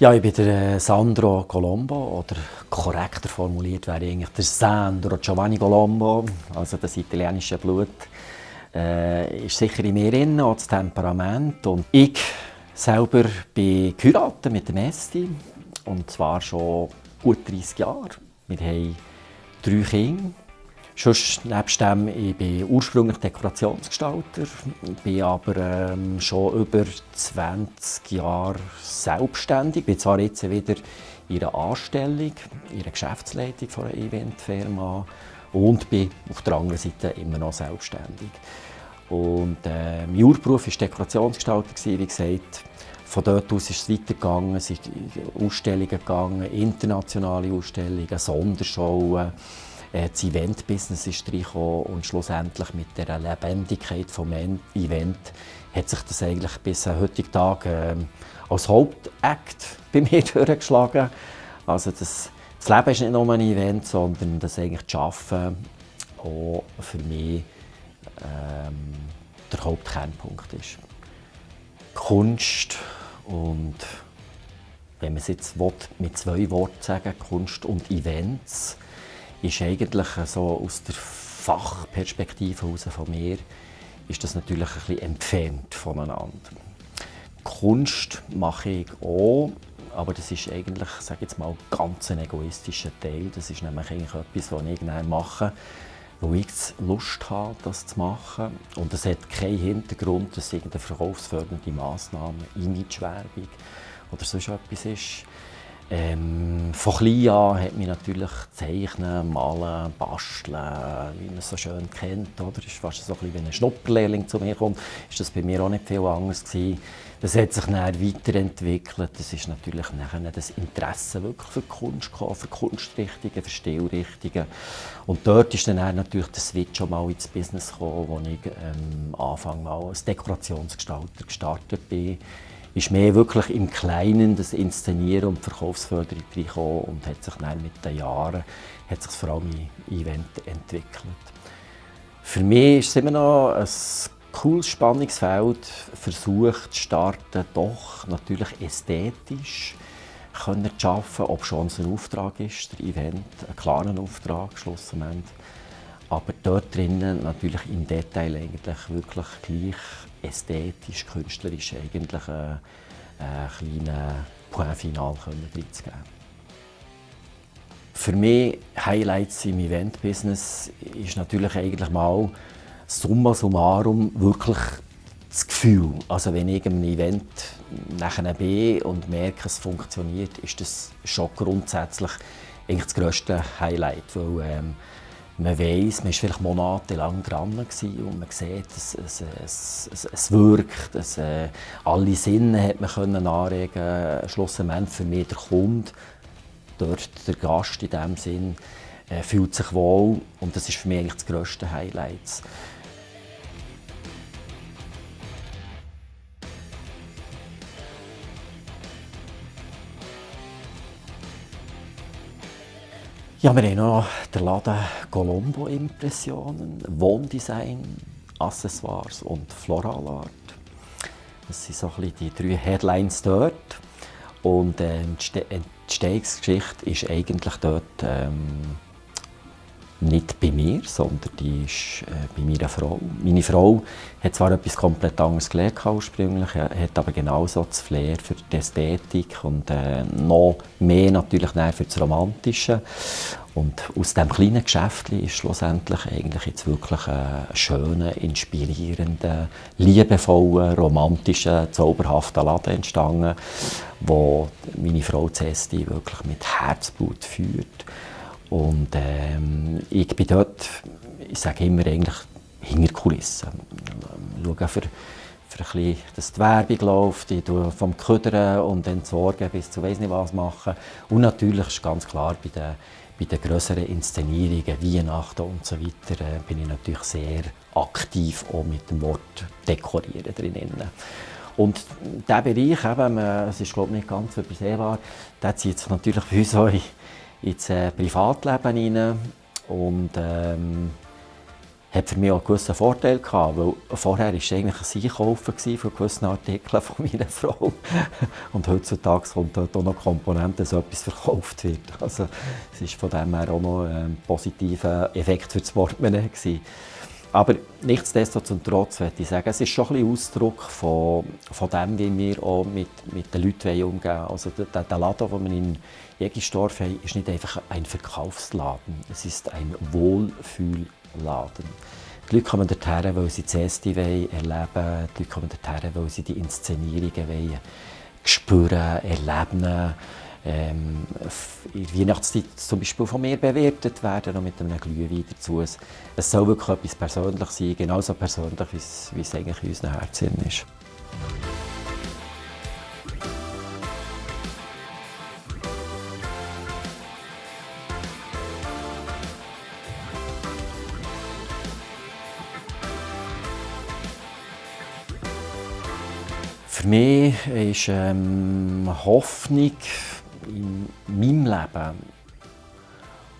Ja, ich bin der Sandro Colombo, oder korrekter formuliert wäre eigentlich der Sandro Giovanni Colombo, also das italienische Blut. Ist sicher in mir drin, auch das Temperament. Und ich selber bin geheiratet mit dem Esti, und zwar schon gut 30 Jahre. Wir haben 3 Kinder. Sonst, nebst dem, ich bin ursprünglich Dekorationsgestalter, bin aber schon über 20 Jahre selbstständig. Bin zwar jetzt wieder in einer Anstellung, in einer Geschäftsleitung von einer Eventfirma und bin auf der anderen Seite immer noch selbstständig. Und mein Urberuf war Dekorationsgestalter, wie gesagt. Von dort aus ist es weitergegangen, es sind Ausstellungen gegangen, internationale Ausstellungen, Sondershows. Das Event-Business ist reingekommen und schlussendlich mit der Lebendigkeit des Event hat sich das eigentlich bis heutigen Tag als Hauptakt bei mir durchgeschlagen. Also das Leben ist nicht nur ein Event, sondern das eigentlich das Arbeiten auch für mich der Hauptkernpunkt ist. Kunst und, wenn man es jetzt mit 2 Worten sagen, Kunst und Events, ist eigentlich so aus der Fachperspektive heraus von mir, ist das natürlich ein bisschen entfernt voneinander. Kunst mache ich auch, aber das ist eigentlich, sage jetzt mal, ganz ein egoistischer Teil. Das ist nämlich eigentlich etwas, was ich gerne mache, wo ich Lust habe, das zu machen. Und es hat keinen Hintergrund, dass es irgendeine verkaufsfördernde Massnahme, Imagewerbung oder sonst etwas ist. Von klein an hat mich natürlich Zeichnen, Malen, Basteln, wie man es so schön kennt. Oder? Es ist fast so ein bisschen, wenn ein Schnupperlehrling zu mir kommt, ist das bei mir auch nicht viel anders gewesen. Das hat sich dann weiterentwickelt. Das ist natürlich nachher das Interesse wirklich für Kunst gekommen, für Kunstrichtungen, für Stilrichtungen. Und dort ist dann natürlich der Switch schon mal ins Business gekommen, wo ich am Anfang mal als Dekorationsgestalter gestartet bin. Ist mehr wirklich im Kleinen das Inszenieren und die Verkaufsförderung reingekommen und hat sich dann mit den Jahren hat sich vor allem im Event entwickelt. Für mich ist es immer noch ein cooles Spannungsfeld, versucht zu starten, doch natürlich ästhetisch zu arbeiten, ob schon es ein Auftrag ist, der Event, ein klarer Auftrag schlussendlich. Aber dort drinnen natürlich im Detail eigentlich wirklich gleich ästhetisch, künstlerisch eigentlich einen kleinen Point Final reinzugeben. Für mich Highlights im Event-Business ist natürlich eigentlich mal summa summarum wirklich das Gefühl. Also wenn ich an einem Event nachher bin und merke, es funktioniert, ist das schon grundsätzlich eigentlich das grösste Highlight. Weil, man weiss, man war vielleicht monatelang dran und man sieht, es wirkt, alle Sinne hat man können anregen. Schlussendlich für mich der Kunde, dort der Gast in diesem Sinn, fühlt sich wohl, und das ist für mich eigentlich das grösste Highlight. Ja, wir haben noch den Laden Colombo Impressionen, Wohndesign, Accessoires und Floralart. Das sind so ein bisschen die 3 Headlines dort. Und die Entstehungsgeschichte ist eigentlich dort nicht bei mir, sondern die ist bei meiner Frau. Meine Frau hat zwar etwas komplett anderes gelernt ursprünglich, hat aber genauso das Flair für die Ästhetik und noch mehr natürlich für das Romantische. Und aus diesem kleinen Geschäftchen ist schlussendlich eigentlich jetzt wirklich ein schöner, inspirierender, liebevoller, romantischer, zauberhafter Laden entstanden, wo meine Frau Esti wirklich mit Herzblut führt. Und ich bin dort, ich sage immer, eigentlich hinter die Kulissen. Ich schaue für ein bisschen, dass die Werbung läuft, ich tue vom Ködern und Entsorgen bis zu weiss nicht was machen. Und natürlich ist ganz klar, bei den grösseren Inszenierungen, Weihnachten und so weiter, bin ich natürlich sehr aktiv auch mit dem Wort Dekorieren drinnen. Und dieser Bereich, eben, es ist glaube ich nicht ganz übersehbar, der zieht sich natürlich bei uns auch ins Privatleben hinein. Und hat für mich auch einen gewissen Vorteil gehabt, weil vorher war es eigentlich ein Einkaufen von gewissen Artikeln von meiner Frau. Und heutzutage kommt dort auch noch Komponenten, dass etwas verkauft wird. Also es war von dem her auch noch ein positiver Effekt für das Portemonnaie gewesen. Aber nichtsdestotrotz möchte ich sagen, es ist schon ein bisschen Ausdruck von dem, wie wir auch mit den Leuten umgehen wollen. Also der Laden, den wir in Jägisdorf haben, ist nicht einfach ein Verkaufsladen. Es ist ein Wohlfühlladen. Die Leute kommen dorthin, weil sie das Erste erleben wollen. Die Leute kommen dorthin, weil sie die Inszenierungen wollen, spüren, erleben. In der Weihnachtszeit zum Beispiel von mir bewertet werden, noch mit einem Glühwein dazu. Es soll wirklich etwas Persönliches sein, genauso persönlich, wie es eigentlich in unseren Herzen ist. Für mich ist Hoffnung in meinem Leben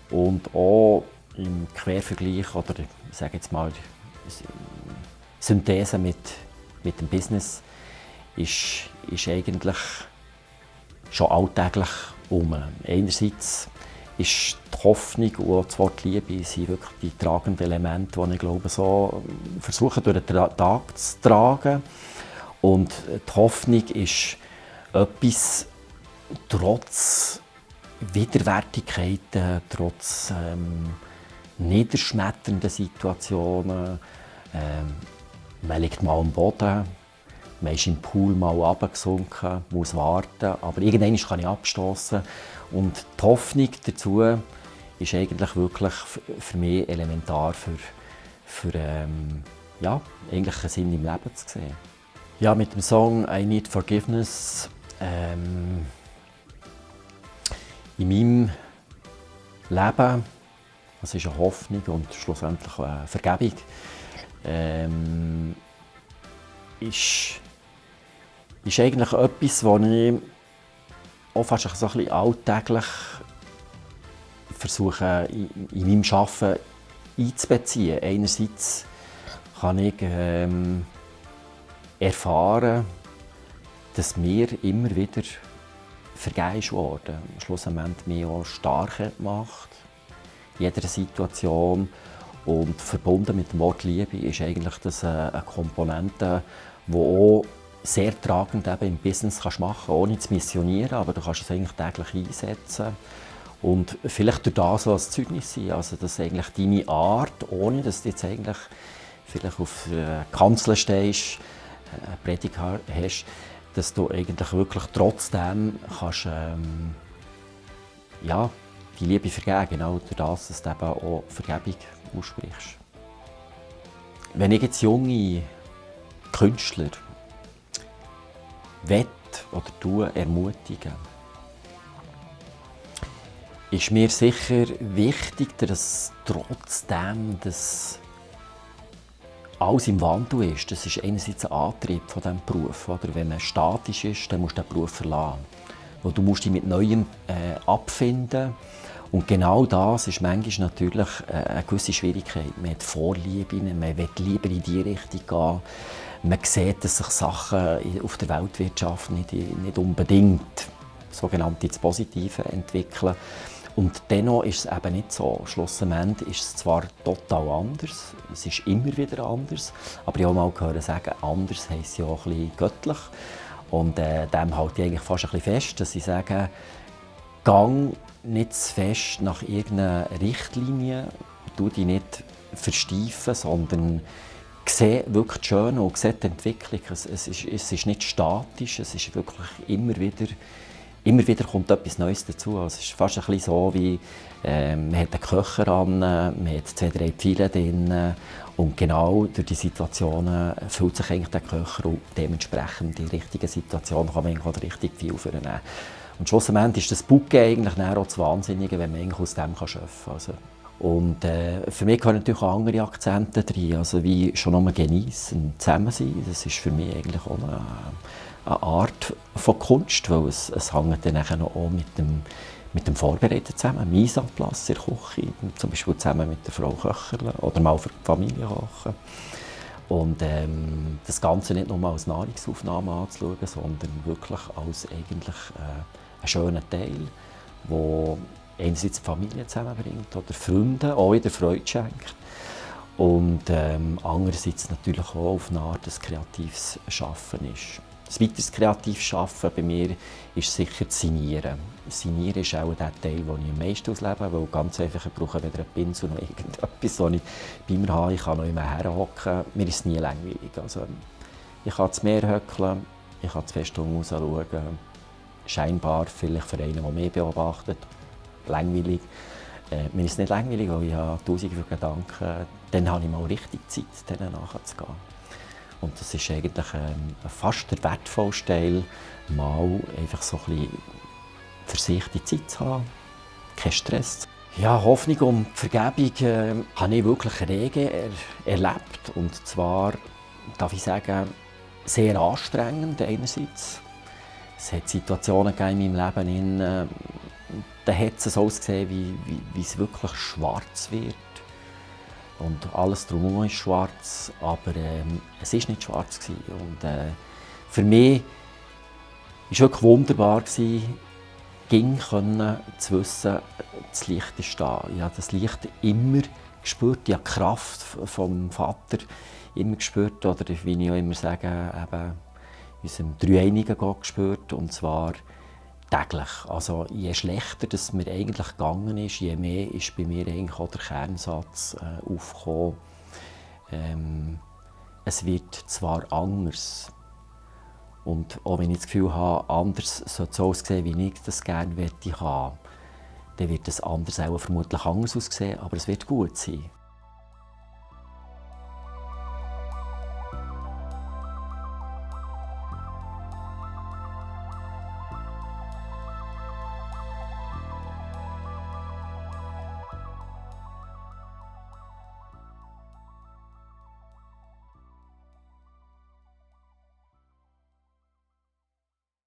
und auch im Quervergleich oder ich sage jetzt mal Synthese mit dem Business ist eigentlich schon alltäglich um. Einerseits ist die Hoffnung und auch das Wort Liebe sind wirklich die tragenden Elemente, die ich glaube, so versuche durch den Tag zu tragen. Und die Hoffnung ist etwas, trotz Widerwärtigkeiten, trotz niederschmetternden Situationen. Man liegt mal am Boden, man ist im Pool mal runtergesunken, muss warten, aber irgendwann kann ich abstoßen. Und die Hoffnung dazu ist eigentlich wirklich für mich elementar, für ja, eigentlich einen Sinn im Leben zu sehen. Ja, mit dem Song «I Need Forgiveness» in meinem Leben, das ist eine Hoffnung und schlussendlich eine Vergebung, ist eigentlich etwas, das ich auch fast so ein bisschen alltäglich versuche, in meinem Arbeiten einzubeziehen. Einerseits kann ich erfahren, dass mir immer wieder vergeben ist worden. Schlussendlich mich auch stark gemacht in jeder Situation. Und verbunden mit dem Wort Liebe ist eigentlich das eine Komponente, die auch sehr tragend eben im Business machen kannst, ohne zu missionieren, aber du kannst es eigentlich täglich einsetzen. Und vielleicht durch das als Zeugnis sein, also dass eigentlich deine Art, ohne dass du jetzt eigentlich vielleicht auf der Kanzel stehst, eine Predigt hast, dass du eigentlich wirklich trotzdem kannst, ja, die Liebe vergeben, genau durch das, dass du eben auch Vergebung aussprichst. Wenn ich jetzt junge Künstler ermutigen ist mir sicher wichtig, dass trotzdem das alles im Wandel ist. Das ist einerseits ein Antrieb von diesem Beruf. Oder? Wenn man statisch ist, dann musst du den Beruf verlassen. Weil du musst dich mit Neuem abfinden. Und genau das ist manchmal natürlich eine gewisse Schwierigkeit. Man hat Vorlieben, man will lieber in diese Richtung gehen. Man sieht, dass sich Sachen auf der Weltwirtschaft nicht unbedingt sogenannte das Positive entwickeln. Und dennoch ist es eben nicht so. Schlussendlich ist es zwar total anders, es ist immer wieder anders, aber ich habe mal gehört sagen, anders heisst ja auch ein bisschen göttlich. Und dem halte ich eigentlich fast ein bisschen fest, dass ich sage, gang nicht zu fest nach irgendeiner Richtlinie, tu dich nicht versteifen, sondern sehe wirklich das Schöne und sehe die Entwicklung. Es ist nicht statisch, es ist wirklich immer wieder kommt etwas Neues dazu. Also es ist fast ein bisschen so wie, man hat einen Köcher an, man hat 2, 3 Pfeile drin und genau durch die Situationen fühlt sich eigentlich der Köcher und dementsprechend in die richtige Situation kann man eigentlich auch richtig viel vornehmen. Und schlussendlich ist das Bouquet eigentlich auch das Wahnsinnige, wenn man eigentlich aus dem schöpfen kann. Also, und für mich gehören natürlich auch andere Akzente drin, also wie schon nur genießen, zusammen sein. Das ist für mich eigentlich auch eine Art von Kunst, weil es hängt dann auch mit dem Vorbereiten zusammen, Mise en place in der Küche, zum Beispiel zusammen mit der Frau Köcherle oder mal für die Familie kochen. Und das Ganze nicht nur als Nahrungsaufnahme anzuschauen, sondern wirklich als eigentlich einen schönen Teil, der einerseits die Familie zusammenbringt oder Freunde auch wieder Freude schenkt. Und andererseits natürlich auch auf eine Art des kreatives Schaffen ist. Ein weiteres kreatives Schaffen bei mir ist sicher das Signieren. Das Signieren ist auch der Teil, den ich am meisten auslebe, weil ganz einfach, ich brauche weder einen Pinsel noch irgendetwas, das ich bei mir habe. Ich kann noch immer herhocken, mir ist es nie langweilig. Also, ich kann das Meer höckeln, ich kann das Festung raus schauen. Scheinbar, vielleicht für einen, der mehr beobachtet, langweilig. Mir ist es nicht langweilig, weil ich habe tausende von Gedanken. Dann habe ich mal richtig Zeit, denen nachzugehen. Und das ist eigentlich fast der wertvollste Teil, mal einfach so ein bisschen für sich die Zeit zu haben, kein Stress. Ja, Hoffnung und Vergebung habe ich wirklich rege erlebt. Und zwar, darf ich sagen, sehr anstrengend einerseits. Es hat Situationen in meinem Leben, da hat es so ausgesehen, wie es wirklich schwarz wird. Und alles drumherum ist schwarz, aber es war nicht schwarz. Und für mich war es wirklich wunderbar, ging zu wissen, das Licht ist da. Ich habe das Licht immer gespürt, ich habe die Kraft vom Vater immer gespürt, oder wie ich auch immer sage, eben unserem dreieinigen Gott gespürt, und zwar täglich. Also je schlechter es mir eigentlich gegangen ist, je mehr ist bei mir eigentlich auch der Kernsatz aufgekommen. Es wird zwar anders, und auch wenn ich das Gefühl habe, anders soll es aussehen, wie ich das gerne haben möchte, dann wird es anders auch vermutlich anders aussehen, aber es wird gut sein.